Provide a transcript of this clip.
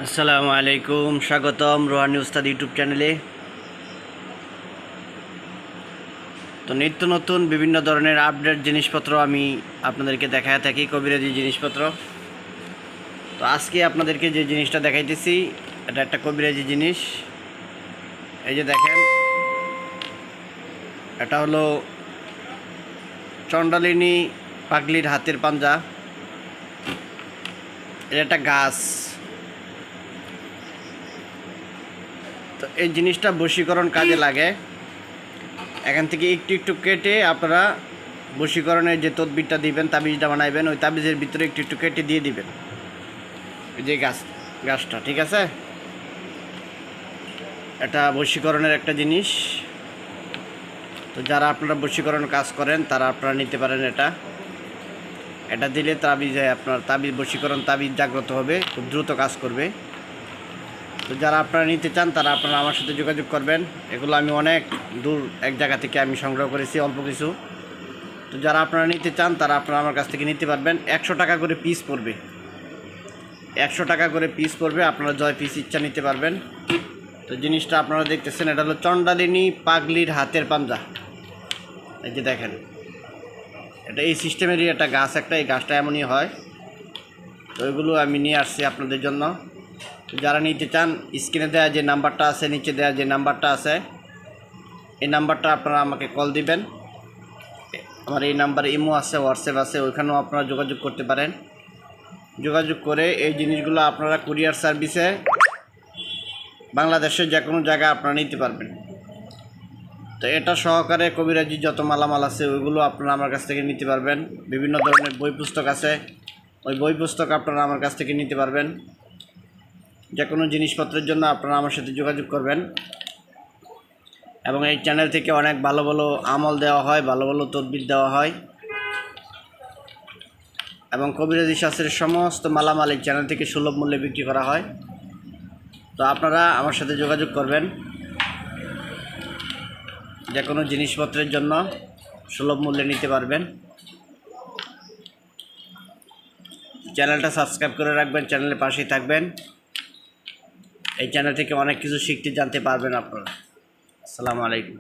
আসসালামু আলাইকুম, স্বাগতম রোহানি উস্তাদ ইউটিউব চ্যানেলে। তো নিত্য নতুন বিভিন্ন ধরনের আপডেট জিনিসপত্র আমি আপনাদেরকে দেখায় থাকি, কবিরাজি জিনিসপত্র। তো আজকে আপনাদেরকে যে জিনিসটা দেখাইতেছি এটা একটা কবিরাজি জিনিস। এই যে দেখেন, এটা হলো চন্ডালিনী পাগলির হাতের পাঞ্জা। এটা একটা গাছ। তো এই জিনিসটা বশীকরণ কাজে লাগে। এখান থেকে একটু একটু কেটে আপনারা বশীকরণের যে তদবিরটা দিবেন, তাবিজটা বানাইবেন, ওই তাবিজের ভিতরে একটু একটু কেটে দিয়ে দিবেন ওই যে গাছটা, ঠিক আছে? এটা বশীকরণের একটা জিনিস। তো যারা আপনারা বশীকরণ কাজ করেন তারা আপনারা নিতে পারেন। এটা দিলে তাবিজে আপনার তাবিজ বশীকরণ তাবিজ জাগ্রত হবে, খুব দ্রুত কাজ করবে। তো যারা আপনারা নিতে চান তারা আপনারা আমার সাথে যোগাযোগ করবেন। এগুলো আমি অনেক দূর এক জায়গা থেকে আমি সংগ্রহ করেছি, অল্প কিছু। তো যারা আপনারা নিতে চান তারা আপনারা আমার কাছ থেকে নিতে পারবেন। 100 টাকা করে পিস পড়বে, 100 টাকা করে পিস পড়বে। আপনারা জয় পিস ইচ্ছা নিতে পারবেন। তো জিনিসটা আপনারা দেখতেছেন, এটা হলো চন্ডালিনী পাগলির হাতের পাঞ্জা। এই যে দেখেন, এটা এই সিস্টেমেরই একটা গাছ, এই গাছটা এমনই হয়। তো ওইগুলো আমি নিয়ে আসছি আপনাদের জন্য। তো যারা নিতে চান, স্ক্রিনে দেওয়া যে নাম্বারটা আছে, নিচে দেওয়া যে নাম্বারটা আছে, এই নাম্বারটা আপনারা আমাকে কল দিবেন। আমার এই নাম্বারে ইমো আছে, হোয়াটসঅ্যাপ আছে, ওইখানেও আপনারা যোগাযোগ করতে পারেন। যোগাযোগ করে এই জিনিসগুলো আপনারা কুরিয়ার সার্ভিসে বাংলাদেশের যে কোনো জায়গায় আপনারা নিতে পারবেন। তো এটা সহকারে কবিরাজি যত মালামাল আছে ওইগুলো আপনারা আমার কাছ থেকে নিতে পারবেন। বিভিন্ন ধরনের বই পুস্তক আছে, ওই বই পুস্তক আপনারা আমার কাছ থেকে নিতে পারবেন। যে কোনো জিনিসপত্রের জন্য আপনারা আমার সাথে যোগাযোগ করবেন। এবং এই চ্যানেল থেকে অনেক ভালো ভালো আমল দেওয়া হয়, ভালো ভালো তদবির দেওয়া হয়, এবং কবিরাজি শাস্ত্রের সমস্ত মালামাল এই চ্যানেল থেকে সুলভ মূল্যে বিক্রি করা হয়। তো আপনারা আমার সাথে যোগাযোগ করবেন যে কোনো জিনিসপত্রের জন্য সুলভ মূল্যে নিতে পারবেন। চ্যানেলটা সাবস্ক্রাইব করে রাখবেন, চ্যানেলের পাশেই থাকবেন। এই চ্যানেল থেকে অনেক কিছু শিখতে জানতে পারবেন আপনারা। আসসালামু আলাইকুম।